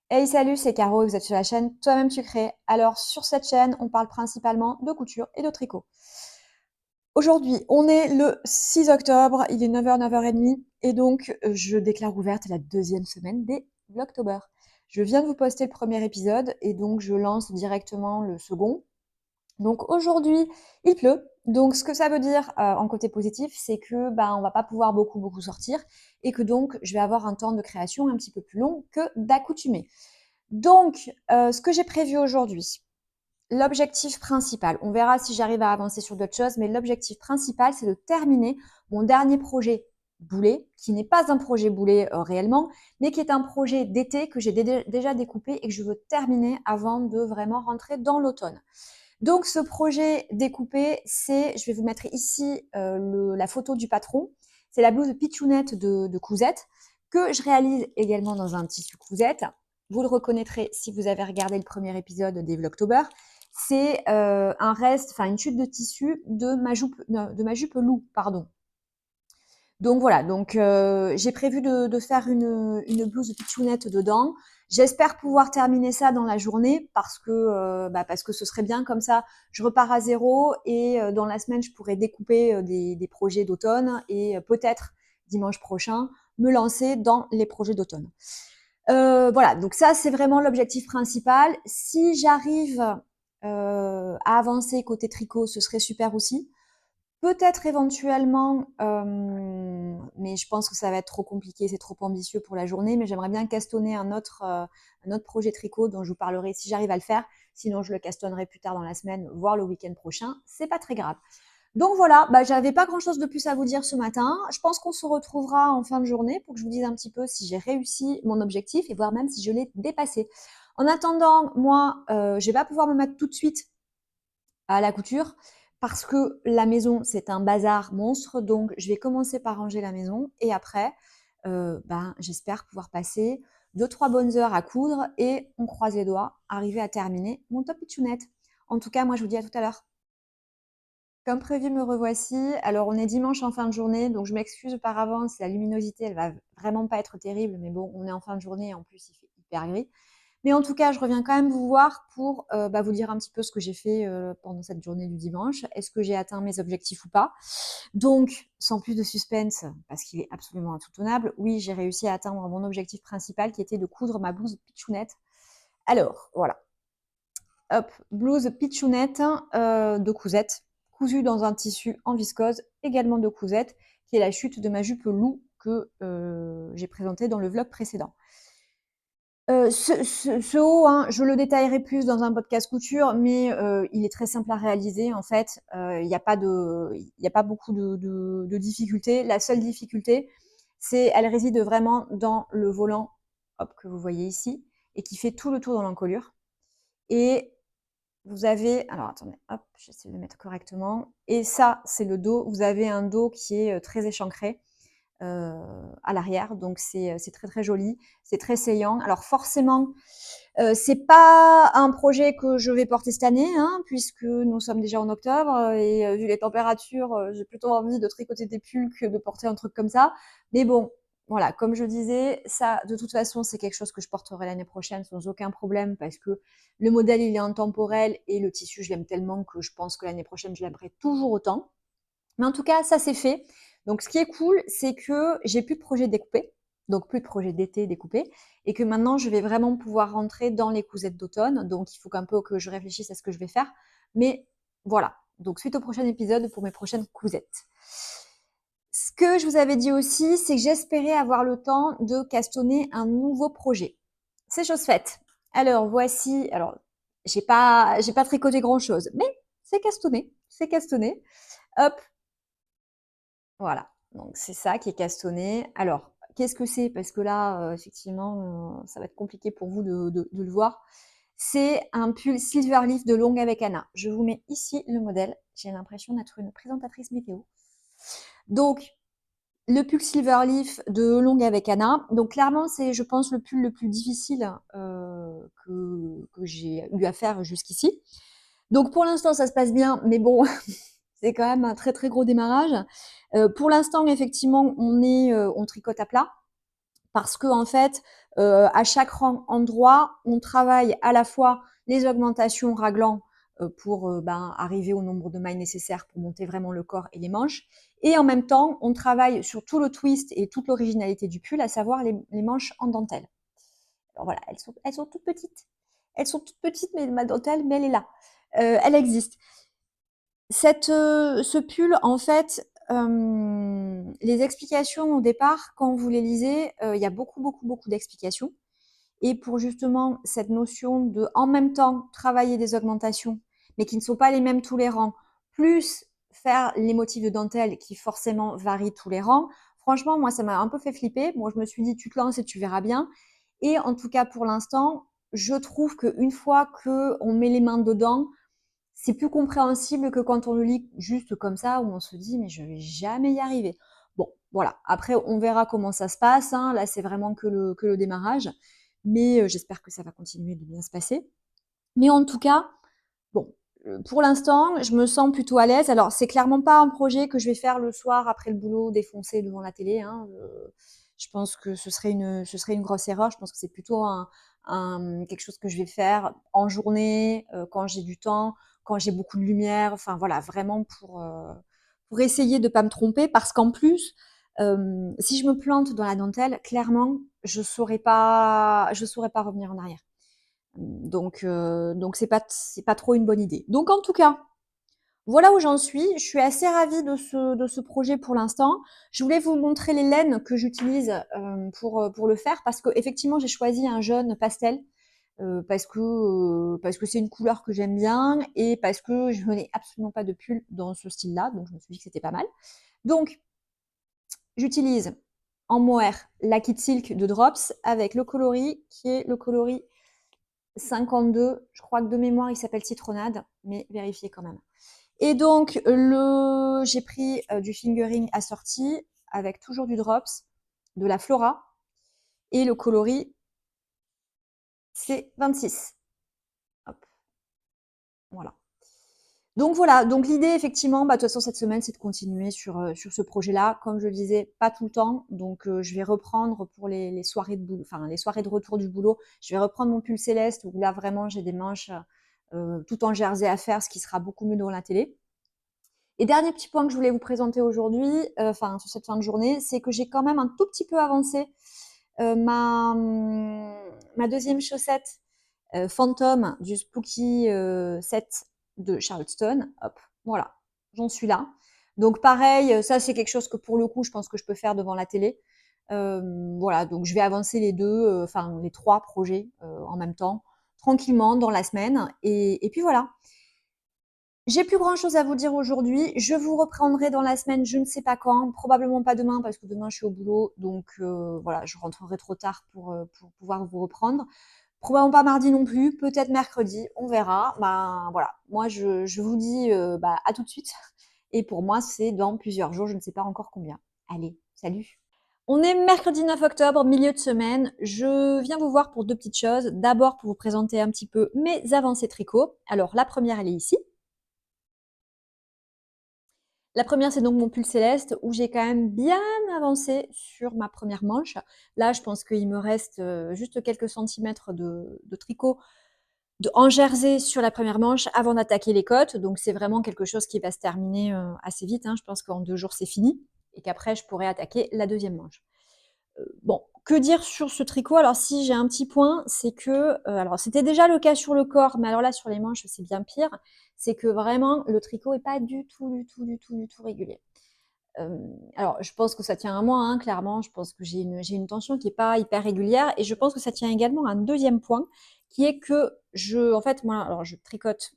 Hey salut, c'est Caro et vous êtes sur la chaîne Toi-même tu crées. Alors sur cette chaîne, on parle principalement de couture et de tricot. Aujourd'hui, on est le 6 octobre, il est 9h, 9h30 et donc je déclare ouverte la deuxième semaine des Vlogtober. Je viens de vous poster le premier épisode et donc je lance directement le second. Donc aujourd'hui, il pleut. Donc ce que ça veut dire en côté positif, c'est que on va pas pouvoir beaucoup sortir et que donc je vais avoir un temps de création un petit peu plus long que d'accoutumée. Donc, ce que j'ai prévu aujourd'hui, l'objectif principal, on verra si j'arrive à avancer sur d'autres choses, mais l'objectif principal, c'est de terminer mon dernier projet boulet, qui n'est pas un projet boulet réellement, mais qui est un projet d'été que j'ai déjà découpé et que je veux terminer avant de vraiment rentrer dans l'automne. Donc, ce projet découpé, je vais vous mettre ici la photo du patron. C'est la blouse pitchounette de Cousette que je réalise également dans un tissu Cousette. Vous le reconnaîtrez si vous avez regardé le premier épisode des Vlogtober. C'est un reste, enfin une chute de tissu de ma jupe loup, pardon. Donc voilà, donc j'ai prévu de faire une blouse pitchounette dedans. J'espère pouvoir terminer ça dans la journée parce que ce serait bien comme ça. Je repars à zéro et dans la semaine, je pourrais découper des projets d'automne et peut-être dimanche prochain me lancer dans les projets d'automne. Voilà, donc ça c'est vraiment l'objectif principal. Si j'arrive à avancer côté tricot, ce serait super aussi. Peut-être éventuellement, mais je pense que ça va être trop compliqué, c'est trop ambitieux pour la journée, mais j'aimerais bien castonner un autre projet tricot dont je vous parlerai si j'arrive à le faire. Sinon, je le castonnerai plus tard dans la semaine, voire le week-end prochain. C'est pas très grave. Donc voilà, j'avais pas grand-chose de plus à vous dire ce matin. Je pense qu'on se retrouvera en fin de journée pour que je vous dise un petit peu si j'ai réussi mon objectif et voir même si je l'ai dépassé. En attendant, moi, je vais pas pouvoir me mettre tout de suite à la couture parce que la maison, c'est un bazar monstre. Donc, je vais commencer par ranger la maison et après, j'espère pouvoir passer 2-3 bonnes heures à coudre et on croise les doigts, arriver à terminer mon top pitchounette. En tout cas, moi, je vous dis à tout à l'heure. Comme prévu, me revoici. Alors, on est dimanche en fin de journée, donc je m'excuse par avance. La luminosité, elle va vraiment pas être terrible, mais bon, on est en fin de journée et en plus, il fait hyper gris. Mais en tout cas, je reviens quand même vous voir pour vous dire un petit peu ce que j'ai fait pendant cette journée du dimanche. Est-ce que j'ai atteint mes objectifs ou pas? Donc, sans plus de suspense, parce qu'il est absolument insoutenable, oui, j'ai réussi à atteindre mon objectif principal qui était de coudre ma blouse pitchounette. Alors, voilà. Hop, blouse pitchounette de Cousette, cousue dans un tissu en viscose, également de Cousette, qui est la chute de ma jupe loup que j'ai présentée dans le vlog précédent. Ce haut, hein, je le détaillerai plus dans un podcast couture, mais il est très simple à réaliser. En fait, il n'y a pas beaucoup de difficultés. La seule difficulté, elle réside vraiment dans le volant, hop, que vous voyez ici, et qui fait tout le tour dans l'encolure. Et vous avez, alors attendez, hop, j'essaie de le mettre correctement. Et ça, c'est le dos. Vous avez un dos qui est très échancré à l'arrière, donc c'est très joli, c'est très saillant. Alors forcément, c'est pas un projet que je vais porter cette année, hein, puisque nous sommes déjà en octobre et vu les températures, j'ai plutôt envie de tricoter des pulls que de porter un truc comme ça. Mais bon, voilà, comme je disais, ça, de toute façon, c'est quelque chose que je porterai l'année prochaine sans aucun problème parce que le modèle, il est intemporel et le tissu, je l'aime tellement que je pense que l'année prochaine, je l'aimerai toujours autant. Mais en tout cas, ça c'est fait. Donc ce qui est cool, c'est que j'ai plus de projet découpé, donc plus de projet d'été découpé, et que maintenant je vais vraiment pouvoir rentrer dans les cousettes d'automne. Donc il faut qu'un peu que je réfléchisse à ce que je vais faire. Mais voilà. Donc suite au prochain épisode pour mes prochaines cousettes. Ce que je vous avais dit aussi, c'est que j'espérais avoir le temps de castonner un nouveau projet. C'est chose faite. Alors voici, alors j'ai pas tricoté grand chose, mais c'est castonné, c'est castonné. Hop, voilà, donc c'est ça qui est castonné. Alors, qu'est-ce que c'est? Parce que là, effectivement, ça va être compliqué pour vous de le voir. C'est un pull Silverleaf de longue avec Anna. Je vous mets ici le modèle. J'ai l'impression d'être une présentatrice météo. Donc, le pull Silverleaf de longue avec Anna. Donc, clairement, c'est, je pense, le pull le plus difficile que j'ai eu à faire jusqu'ici. Donc, pour l'instant, ça se passe bien, mais bon, c'est quand même un très gros démarrage. Pour l'instant, effectivement, on tricote à plat parce que en fait, à chaque endroit, on travaille à la fois les augmentations raglan pour ben, arriver au nombre de mailles nécessaires pour monter vraiment le corps et les manches. Et en même temps, on travaille sur tout le twist et toute l'originalité du pull, à savoir les manches en dentelle. Alors voilà, elles sont toutes petites. Elles sont toutes petites, mais ma dentelle, mais elle est là. Elle existe. Ce pull, en fait, les explications au départ, quand vous les lisez, il y a beaucoup d'explications. Et pour justement cette notion de, en même temps, travailler des augmentations, mais qui ne sont pas les mêmes tous les rangs, plus faire les motifs de dentelle qui forcément varient tous les rangs, franchement, moi, ça m'a un peu fait flipper. Moi, je me suis dit, tu te lances et tu verras bien. Et en tout cas, pour l'instant, je trouve qu'une fois qu'on met les mains dedans, c'est plus compréhensible que quand on le lit juste comme ça, où on se dit, mais je vais jamais y arriver. Bon, voilà. Après, on verra comment ça se passe. Hein. Là, c'est vraiment que le démarrage. Mais j'espère que ça va continuer de bien se passer. Mais en tout cas, bon, pour l'instant, je me sens plutôt à l'aise. Alors, c'est clairement pas un projet que je vais faire le soir après le boulot, défoncé devant la télé. Hein. Je pense que ce serait une grosse erreur. Je pense que c'est plutôt quelque chose que je vais faire en journée, quand j'ai du temps, quand j'ai beaucoup de lumière. Enfin, voilà, vraiment pour essayer de pas me tromper. Parce qu'en plus, si je me plante dans la dentelle, clairement, je saurais pas revenir en arrière. Donc c'est pas trop une bonne idée. Donc en tout cas, voilà où j'en suis. Je suis assez ravie de ce projet pour l'instant. Je voulais vous montrer les laines que j'utilise pour le faire parce que effectivement j'ai choisi un jaune pastel parce que c'est une couleur que j'aime bien et parce que je n'ai absolument pas de pull dans ce style-là, donc je me suis dit que c'était pas mal. Donc j'utilise en mohair la Kit Silk de Drops avec le coloris qui est le coloris 52, je crois que de mémoire il s'appelle Citronnade, mais vérifiez quand même. Et donc j'ai pris du fingering assorti avec toujours du drops, de la Flora et le coloris c'est 26. Hop, voilà. Donc voilà, donc l'idée effectivement, bah, de toute façon cette semaine c'est de continuer sur ce projet-là. Comme je le disais, pas tout le temps, donc je vais reprendre pour les soirées de boulot, enfin les soirées de retour du boulot, je vais reprendre mon pull céleste où là vraiment j'ai des manches tout en jersey à faire, ce qui sera beaucoup mieux dans la télé. Et dernier petit point que je voulais vous présenter aujourd'hui, enfin sur cette fin de journée, c'est que j'ai quand même un tout petit peu avancé ma deuxième chaussette Phantom du Spooky set de Charleston. Hop, voilà, j'en suis là. Donc pareil, ça c'est quelque chose que pour le coup, je pense que je peux faire devant la télé. Voilà, donc je vais avancer les deux, enfin les trois projets en même temps, tranquillement dans la semaine. Et puis voilà. J'ai plus grand chose à vous dire aujourd'hui. Je vous reprendrai dans la semaine, je ne sais pas quand, probablement pas demain parce que demain je suis au boulot, donc voilà, je rentrerai trop tard pour pouvoir vous reprendre. Probablement pas mardi non plus, peut-être mercredi, on verra. Ben voilà, moi je vous dis bah, à tout de suite. Et pour moi, c'est dans plusieurs jours, je ne sais pas encore combien. Allez, salut. On est mercredi 9 octobre, milieu de semaine. Je viens vous voir pour deux petites choses. D'abord pour vous présenter un petit peu mes avancées tricot. Alors la première, elle est ici. La première, c'est donc mon pull céleste où j'ai quand même bien avancé sur ma première manche. Là, je pense qu'il me reste juste quelques centimètres de tricot en jersey sur la première manche avant d'attaquer les côtes. Donc, c'est vraiment quelque chose qui va se terminer assez vite. Hein. Je pense qu'en 2 jours, c'est fini et qu'après, je pourrai attaquer la deuxième manche. Bon, que dire sur ce tricot? Alors si j'ai un petit point, c'est que, alors c'était déjà le cas sur le corps, mais alors là sur les manches c'est bien pire, c'est que vraiment le tricot est pas du tout régulier. Alors je pense que ça tient à moi, hein, clairement, je pense que j'ai une tension qui est pas hyper régulière et je pense que ça tient également à un deuxième point, qui est que en fait moi alors je tricote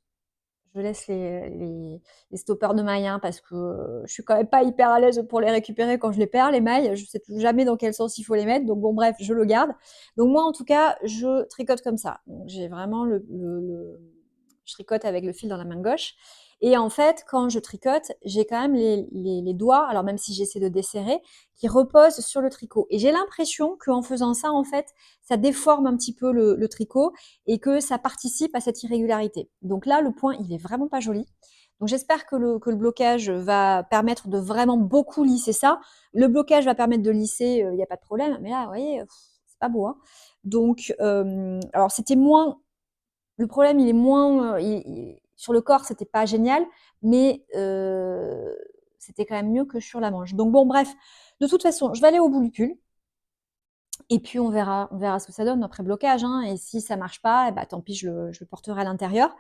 je laisse les stoppers de mailles hein, parce que je suis quand même pas hyper à l'aise pour les récupérer quand je les perds, les mailles. Je sais jamais dans quel sens il faut les mettre. Donc bon, bref, je le garde. Donc moi, en tout cas, je tricote comme ça. Donc j'ai vraiment je tricote avec le fil dans la main gauche. Et en fait, quand je tricote, j'ai quand même les doigts, alors même si j'essaie de desserrer, qui reposent sur le tricot. Et j'ai l'impression qu'en faisant ça, en fait, ça déforme un petit peu le tricot et que ça participe à cette irrégularité. Donc là, le point, il est vraiment pas joli. Donc j'espère que le blocage va permettre de vraiment beaucoup lisser ça. Le blocage va permettre de lisser, il y a pas de problème, mais là, vous voyez, c'est pas beau, hein. Donc alors c'était moins le problème, il est moins, il sur le corps, c'était pas génial, mais c'était quand même mieux que sur la manche. Donc bon, bref, de toute façon, je vais aller au bout du pull et puis on verra ce que ça donne après blocage, hein, et si ça marche pas, et bah, tant pis, je le porterai à l'intérieur.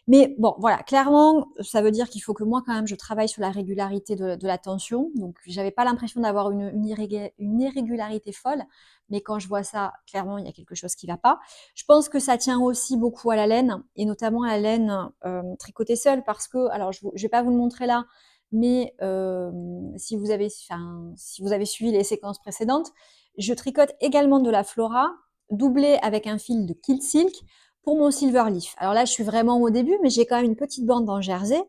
Mais bon, voilà, clairement, ça veut dire qu'il faut que moi, quand même, je travaille sur la régularité de la tension. Donc, j'avais pas l'impression d'avoir une irrégularité folle, mais quand je vois ça, clairement, il y a quelque chose qui va pas. Je pense que ça tient aussi beaucoup à la laine, et notamment à la laine tricotée seule, parce que, alors, je vais pas vous le montrer là, mais si vous avez suivi les séquences précédentes, je tricote également de la Flora, doublée avec un fil de Kilt Silk, pour mon Silverleaf. Alors là, je suis vraiment au début, mais j'ai quand même une petite bande en jersey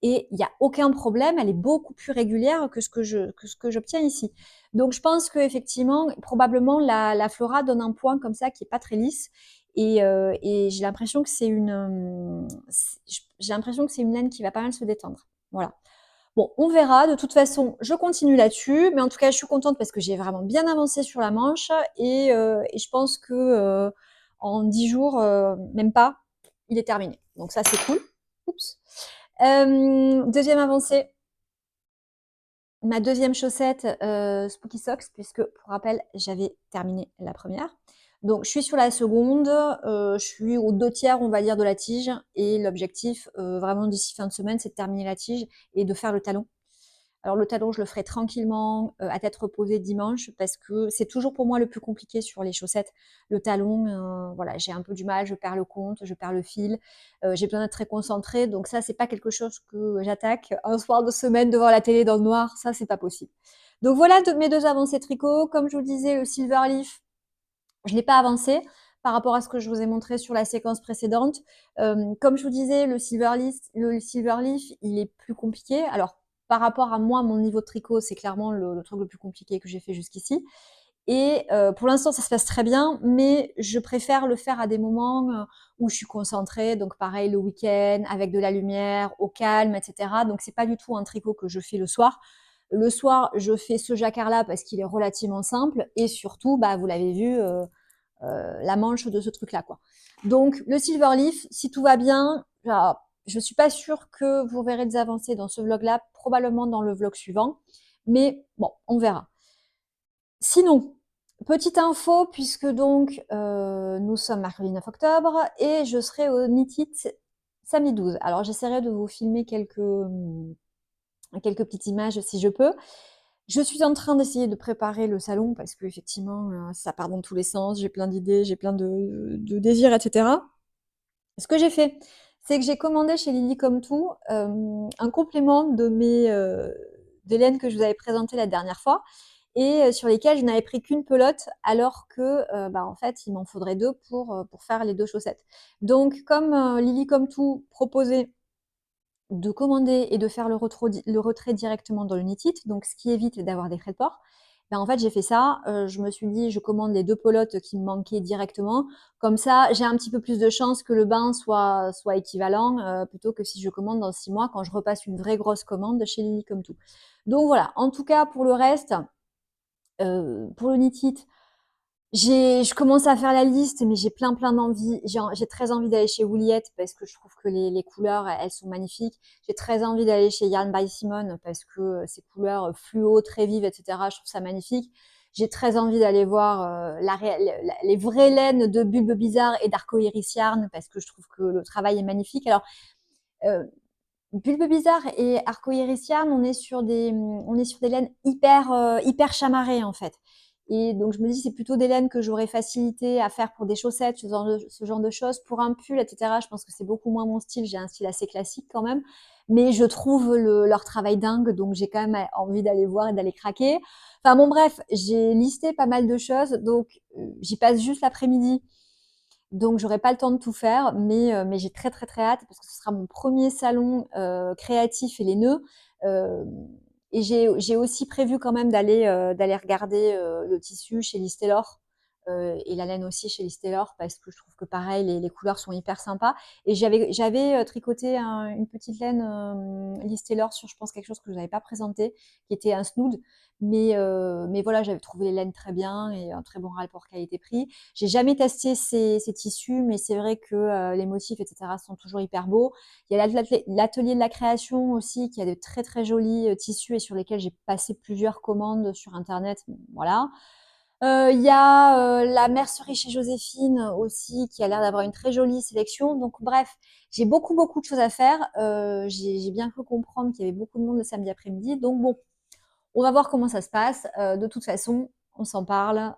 et il n'y a aucun problème. Elle est beaucoup plus régulière que ce que j'obtiens ici. Donc, je pense qu'effectivement, probablement, la Flora donne un point comme ça qui est pas très lisse. Et j'ai l'impression que j'ai l'impression que c'est une laine qui va pas mal se détendre. Voilà. Bon, on verra. De toute façon, je continue là-dessus. Mais en tout cas, je suis contente parce que j'ai vraiment bien avancé sur la manche. Et je pense que en 10 jours, même pas, il est terminé. Donc ça, c'est cool. Oups. Deuxième avancée. Ma deuxième chaussette Spooky Socks, puisque pour rappel, j'avais terminé la première. Donc je suis sur la seconde, je suis aux 2/3, on va dire, de la tige. Et l'objectif, vraiment d'ici fin de semaine, c'est de terminer la tige et de faire le talon. Alors le talon, je le ferai tranquillement, à tête reposée dimanche, parce que c'est toujours pour moi le plus compliqué sur les chaussettes. Le talon, voilà, j'ai un peu du mal, je perds le compte, je perds le fil, j'ai besoin d'être très concentrée, donc ça, c'est pas quelque chose que j'attaque un soir de semaine devant la télé dans le noir, ça, c'est pas possible. Donc voilà mes 2 avancées tricot. Comme je vous le disais, le Silverleaf, je l'ai pas avancé par rapport à ce que je vous ai montré sur la séquence précédente. Comme je vous disais, le Silverleaf, il est plus compliqué. Alors, par rapport à moi, mon niveau de tricot, c'est clairement le truc le plus compliqué que j'ai fait jusqu'ici. Et pour l'instant, ça se passe très bien, mais je préfère le faire à des moments où je suis concentrée. Donc pareil, le week-end, avec de la lumière, au calme, etc. Donc c'est pas du tout un tricot que je fais le soir. Le soir, je fais ce jacquard-là parce qu'il est relativement simple. Et surtout, bah, vous l'avez vu, la manche de ce truc-là, quoi. Donc le Silverleaf, si tout va bien, je suis pas sûre que vous verrez des avancées dans ce vlog-là, probablement dans le vlog suivant. Mais bon, on verra. Sinon, petite info, puisque donc nous sommes mercredi 9 octobre et je serai au Knit It samedi 12. Alors j'essaierai de vous filmer quelques petites images si je peux. Je suis en train d'essayer de préparer le salon parce que effectivement ça part dans tous les sens, j'ai plein d'idées, j'ai plein de désirs, etc. Ce que j'ai fait, c'est que j'ai commandé chez Lily Comme Tout un complément des laines que je vous avais présenté la dernière fois et sur lesquelles je n'avais pris qu'une pelote alors que bah, en fait il m'en faudrait deux pour faire les 2 chaussettes. Donc comme Lily Comme Tout proposait de commander et de faire le retrait directement dans le Knit It, donc ce qui évite d'avoir des frais de port. Ben, en fait, j'ai fait ça. Je me suis dit, je commande les 2 pelotes qui me manquaient directement. Comme ça, j'ai un petit peu plus de chances que le bain soit équivalent, plutôt que si je commande dans 6 mois, quand je repasse une vraie grosse commande chez Lily Comme Tout. Donc voilà, en tout cas, pour le reste, pour le Knit It, je commence à faire la liste, mais j'ai plein d'envie. J'ai très envie d'aller chez Wouliette parce que je trouve que les couleurs, elles sont magnifiques. J'ai très envie d'aller chez Yarn by Simone parce que ces couleurs fluo, très vives, etc. Je trouve ça magnifique. J'ai très envie d'aller voir les vraies laines de Bulbe Bizarre et d'Arcoiris Yarn parce que je trouve que le travail est magnifique. Alors, euh, Bulbe Bizarre et Arcoiris Yarn, on est sur des laines hyper chamarrées en fait. Et donc je me dis c'est plutôt des laines que j'aurais facilité à faire pour des chaussettes, ce genre de choses. Pour un pull, etc., je pense que c'est beaucoup moins mon style. J'ai un style assez classique quand même. Mais je trouve leur travail dingue, donc j'ai quand même envie d'aller voir et d'aller craquer. Enfin bon bref, j'ai listé pas mal de choses, donc j'y passe juste l'après-midi. Donc j'aurai pas le temps de tout faire, mais j'ai très hâte parce que ce sera mon premier salon créatif et les nœuds. Euh, et j'ai aussi prévu quand même d'aller regarder le tissu chez Liz Taylor et la laine aussi chez Liz Taylor parce que je trouve que pareil, les couleurs sont hyper sympas. Et j'avais tricoté une petite laine Liz Taylor sur, je pense, quelque chose que je n'avais pas présenté, qui était un snood. Mais voilà, j'avais trouvé les laines très bien et un très bon rapport qualité-prix. J'ai jamais testé ces tissus, mais c'est vrai que les motifs, etc., sont toujours hyper beaux. Il y a l'atelier de la création aussi, qui a de très très jolis tissus et sur lesquels j'ai passé plusieurs commandes sur Internet. Voilà. Il y a la mercerie chez Joséphine aussi, qui a l'air d'avoir une très jolie sélection. Donc bref, j'ai beaucoup beaucoup de choses à faire. J'ai bien cru comprendre qu'il y avait beaucoup de monde le samedi après-midi. Donc bon, on va voir comment ça se passe. De toute façon, on s'en parle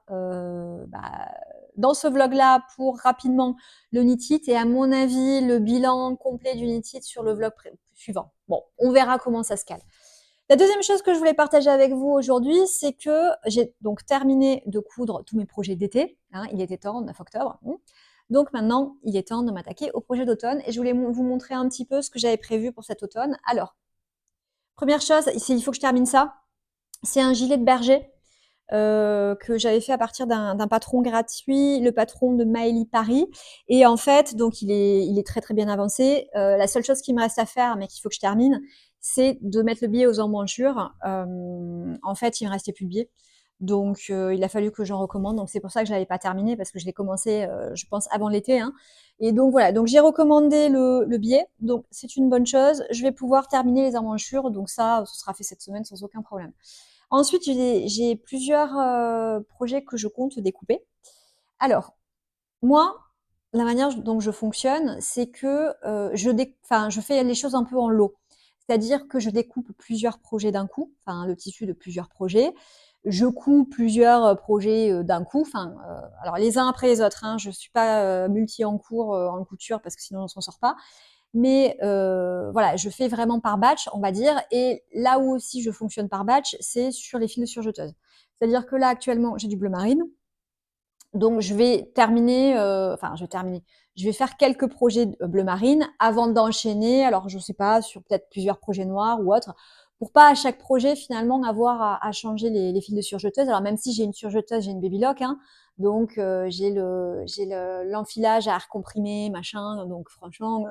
dans ce vlog-là pour rapidement le Knit It et à mon avis, le bilan complet du Knit It sur le vlog suivant. Bon, on verra comment ça se cale. La deuxième chose que je voulais partager avec vous aujourd'hui, c'est que j'ai donc terminé de coudre tous mes projets d'été. Il était temps, 9 octobre. Donc maintenant, il est temps de m'attaquer au projet d'automne et je voulais vous montrer un petit peu ce que j'avais prévu pour cet automne. Alors, première chose, il faut que je termine ça. C'est un gilet de berger que j'avais fait à partir d'un patron gratuit, le patron de Maëlie Paris. Et en fait, donc il est très très bien avancé. La seule chose qui me reste à faire, mais qu'il faut que je termine, c'est de mettre le biais aux embranchures. En fait, il me restait plus de biais. Donc, il a fallu que j'en recommande. Donc, c'est pour ça que je l'avais pas terminé parce que je l'ai commencé, je pense, avant l'été. Et donc, voilà. Donc, j'ai recommandé le biais. Donc, c'est une bonne chose. Je vais pouvoir terminer les emmanchures. Donc, ça, ce sera fait cette semaine sans aucun problème. Ensuite, j'ai plusieurs projets que je compte découper. Alors, moi, la manière dont je fonctionne, c'est que je fais les choses un peu en lot. C'est-à-dire que je découpe plusieurs projets d'un coup, enfin le tissu de plusieurs projets. Je couds plusieurs projets d'un coup, alors les uns après les autres. Je ne suis pas multi en cours en couture parce que sinon on s'en sort pas. Mais voilà, je fais vraiment par batch, on va dire. Et là où aussi je fonctionne par batch, c'est sur les fils de surjeteuse. C'est-à-dire que là, actuellement, j'ai du bleu marine. Donc, je vais terminer, je vais faire quelques projets bleu marine avant d'enchaîner. Alors, je ne sais pas, sur peut-être plusieurs projets noirs ou autres, pour pas à chaque projet, finalement, avoir à changer les fils de surjeteuse. Alors, même si j'ai une surjeteuse, j'ai une baby lock, donc j'ai l'enfilage à air comprimé, machin. Donc, franchement,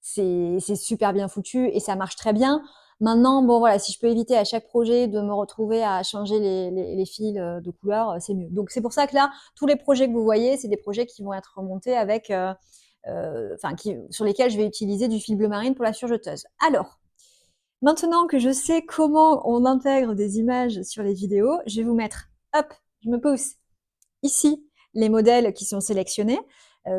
c'est super bien foutu et ça marche très bien. Maintenant, bon voilà, si je peux éviter à chaque projet de me retrouver à changer les fils de couleur, c'est mieux. Donc c'est pour ça que là, tous les projets que vous voyez, c'est des projets qui vont être remontés avec, sur lesquels je vais utiliser du fil bleu marine pour la surjeteuse. Alors, maintenant que je sais comment on intègre des images sur les vidéos, je vais vous mettre, hop, je me pousse ici les modèles qui sont sélectionnés,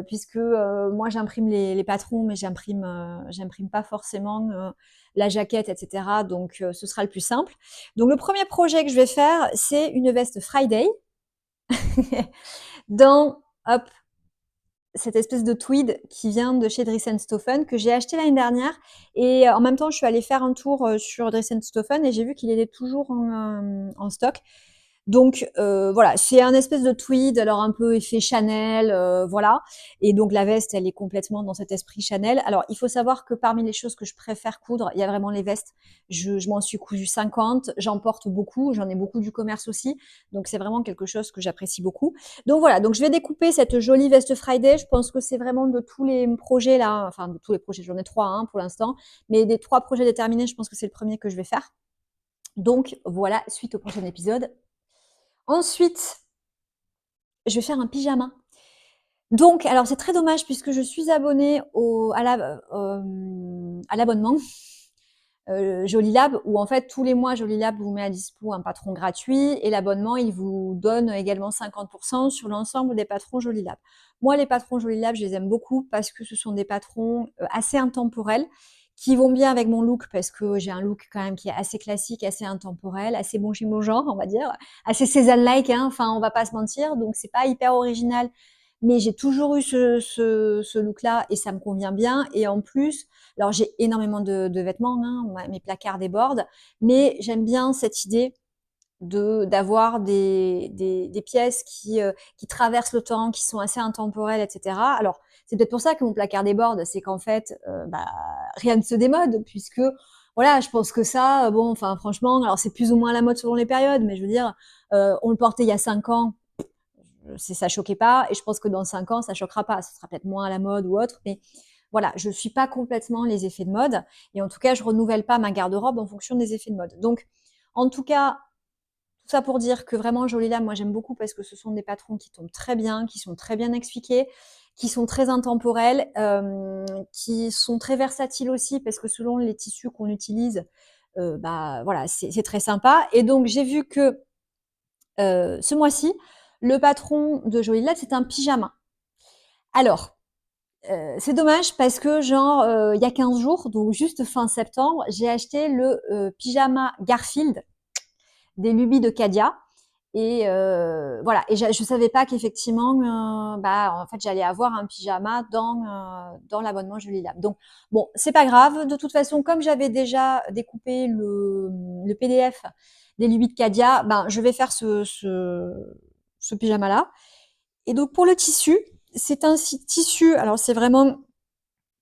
puisque moi j'imprime les patrons, mais j'imprime pas forcément la jaquette, etc. Donc ce sera le plus simple. Donc le premier projet que je vais faire, c'est une veste Friday dans hop, cette espèce de tweed qui vient de chez Stoffen que j'ai acheté l'année dernière. Et en même temps, je suis allée faire un tour sur Stoffen et j'ai vu qu'il était toujours en stock. Donc voilà, c'est un espèce de tweed, alors un peu effet Chanel, voilà. Et donc la veste, elle est complètement dans cet esprit Chanel. Alors il faut savoir que parmi les choses que je préfère coudre, il y a vraiment les vestes. Je m'en suis cousu 50, j'en porte beaucoup, j'en ai beaucoup du commerce aussi. Donc c'est vraiment quelque chose que j'apprécie beaucoup. Donc voilà, donc je vais découper cette jolie veste Friday. Je pense que c'est vraiment de tous les projets là, enfin de tous les projets, j'en ai 3 pour l'instant. Mais des 3 projets déterminés, je pense que c'est le premier que je vais faire. Donc voilà, suite au prochain épisode. Ensuite, je vais faire un pyjama. Donc, alors c'est très dommage puisque je suis abonnée à l'abonnement Jolilab, où en fait tous les mois Jolilab vous met à dispo un patron gratuit et l'abonnement il vous donne également 50% sur l'ensemble des patrons Jolilab. Moi les patrons Jolilab je les aime beaucoup parce que ce sont des patrons assez intemporels qui vont bien avec mon look parce que j'ai un look quand même qui est assez classique, assez intemporel, assez bon chez mon genre on va dire, assez Cézanne-like, enfin on va pas se mentir, donc c'est pas hyper original mais j'ai toujours eu ce look-là et ça me convient bien. Et en plus, alors j'ai énormément de vêtements, mes placards débordent, mais j'aime bien cette idée d'avoir des pièces qui traversent le temps, qui sont assez intemporelles, etc. Alors, c'est peut-être pour ça que mon placard déborde, c'est qu'en fait, rien ne se démode, puisque voilà, je pense que ça, bon, enfin franchement, alors c'est plus ou moins la mode selon les périodes, mais je veux dire, on le portait il y a 5 ans, ça choquait pas, et je pense que dans 5 ans, ça choquera pas. Ça sera peut-être moins à la mode ou autre, mais voilà, je suis pas complètement les effets de mode, et en tout cas, je renouvelle pas ma garde-robe en fonction des effets de mode. Donc, en tout cas, tout ça pour dire que vraiment Jolie Lame, moi j'aime beaucoup parce que ce sont des patrons qui tombent très bien, qui sont très bien expliqués, qui sont très intemporels, qui sont très versatiles aussi parce que selon les tissus qu'on utilise, bah voilà, c'est très sympa. Et donc j'ai vu que ce mois-ci, le patron de Jolie Lab, c'est un pyjama. Alors, c'est dommage parce que genre, il y a 15 jours, donc juste fin septembre, j'ai acheté le pyjama Garfield des Lubies de Cadia. Et voilà, et je savais pas qu'effectivement, bah, en fait, j'allais avoir un pyjama dans l'abonnement Jolie Lab. Donc bon, c'est pas grave. De toute façon, comme j'avais déjà découpé le PDF des Lubies de Cadia, ben, je vais faire ce pyjama-là. Et donc pour le tissu, c'est un tissu, alors c'est vraiment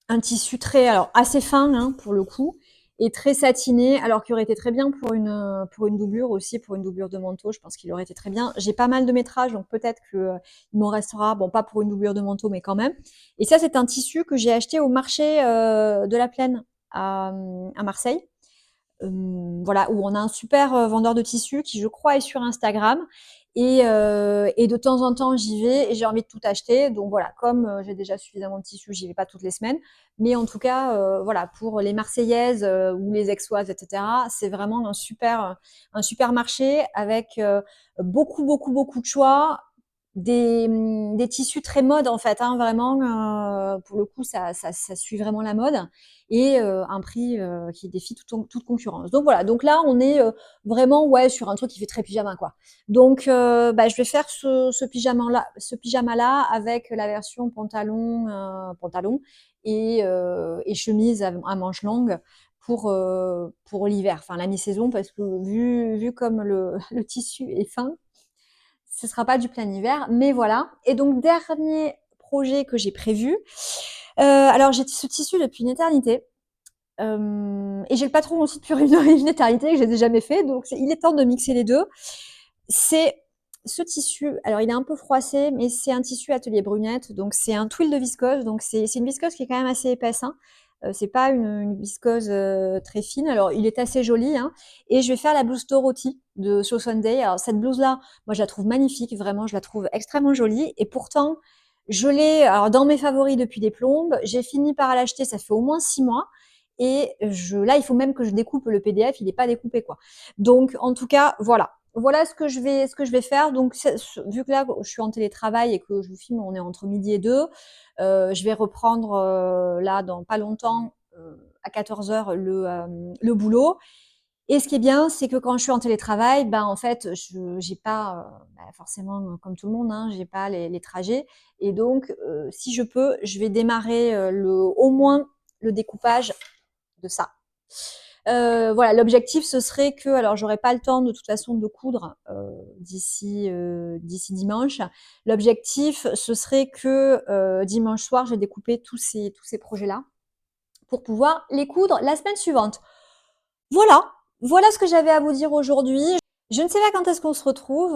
un tissu très, alors assez fin hein, pour le coup, et très satiné, alors qu'il aurait été très bien pour une doublure aussi, pour une doublure de manteau, je pense qu'il aurait été très bien. J'ai pas mal de métrage, donc peut-être que il m'en restera, bon pas pour une doublure de manteau, mais quand même. Et ça, c'est un tissu que j'ai acheté au marché de la Plaine à Marseille. Voilà, où on a un super vendeur de tissus qui, je crois, est sur Instagram. Et de temps en temps, j'y vais et j'ai envie de tout acheter. Donc voilà, comme j'ai déjà suffisamment de tissus, j'y vais pas toutes les semaines. Mais en tout cas, voilà, pour les Marseillaises ou les Aixoises, etc., c'est vraiment un super marché avec beaucoup, beaucoup, beaucoup de choix. Des tissus très mode en fait, hein, vraiment, pour le coup, ça suit vraiment la mode, et un prix qui défie toute concurrence. Donc voilà, donc là on est vraiment ouais sur un truc qui fait très pyjama quoi. Donc bah, je vais faire ce pyjama là avec la version pantalon et chemise à manches longues pour l'hiver, enfin la mi-saison, parce que vu comme le tissu est fin, ce sera pas du plein hiver, mais voilà. Et donc dernier projet que j'ai prévu. Alors j'ai ce tissu depuis une éternité. Et j'ai le patron aussi depuis une éternité que je n'ai jamais fait, donc il est temps de mixer les deux. C'est ce tissu, alors il est un peu froissé, mais c'est un tissu atelier brunette, donc c'est un twill de viscose, donc c'est une viscose qui est quand même assez épaisse, hein. C'est pas une viscose très fine, alors il est assez joli, hein. Et je vais faire la blouse Dorothy de So Sunday. Alors cette blouse-là, moi je la trouve magnifique, vraiment je la trouve extrêmement jolie, et pourtant je l'ai alors dans mes favoris depuis des plombes, j'ai fini par l'acheter, ça fait au moins 6 mois, et là il faut même que je découpe le PDF, il n'est pas découpé quoi. Donc en tout cas voilà, voilà ce que je vais faire. Donc vu que là je suis en télétravail et que je vous filme, on est entre midi et 2, je vais reprendre là dans pas longtemps à 14h le boulot. Et ce qui est bien, c'est que quand je suis en télétravail, ben en fait, je j'ai pas bah, forcément comme tout le monde, hein, j'ai pas les trajets, et donc si je peux, je vais démarrer au moins le découpage de ça. Voilà, l'objectif ce serait que, alors j'aurai pas le temps de toute façon de coudre d'ici dimanche. L'objectif ce serait que dimanche soir j'ai découpé tous ces projets-là pour pouvoir les coudre la semaine suivante. Voilà, voilà ce que j'avais à vous dire aujourd'hui. Je ne sais pas quand est-ce qu'on se retrouve.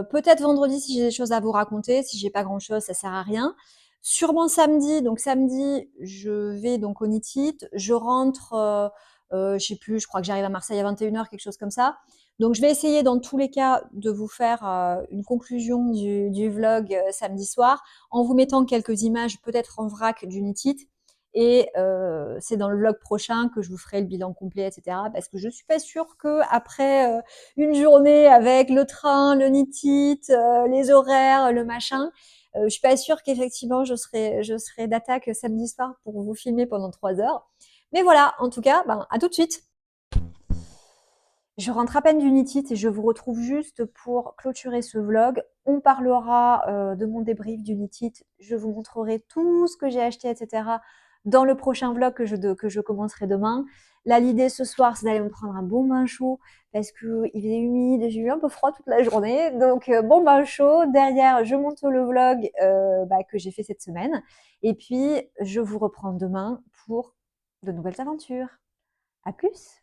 Peut-être vendredi si j'ai des choses à vous raconter. Si j'ai pas grand-chose, ça sert à rien. Sûrement samedi. Donc samedi, je vais donc au Nitit. Je rentre, je sais plus, je crois que j'arrive à Marseille à 21h, quelque chose comme ça. Donc je vais essayer dans tous les cas de vous faire une conclusion du vlog samedi soir en vous mettant quelques images peut-être en vrac du Nitit. Et c'est dans le vlog prochain que je vous ferai le bilan complet, etc. Parce que je suis pas sûre que après une journée avec le train, le Nitit, les horaires, le machin, je suis pas sûre qu'effectivement je serai d'attaque samedi soir pour vous filmer pendant 3 heures. Mais voilà, en tout cas, ben, à tout de suite. Je rentre à peine du Nitit et je vous retrouve juste pour clôturer ce vlog. On parlera de mon débrief du Nitit. Je vous montrerai tout ce que j'ai acheté, etc. dans le prochain vlog que je commencerai demain. Là, l'idée ce soir, c'est d'aller me prendre un bon bain chaud parce qu'il est humide, j'ai eu un peu froid toute la journée. Donc, bon bain chaud. Derrière, je monte le vlog que j'ai fait cette semaine. Et puis, je vous reprends demain pour de nouvelles aventures. À plus!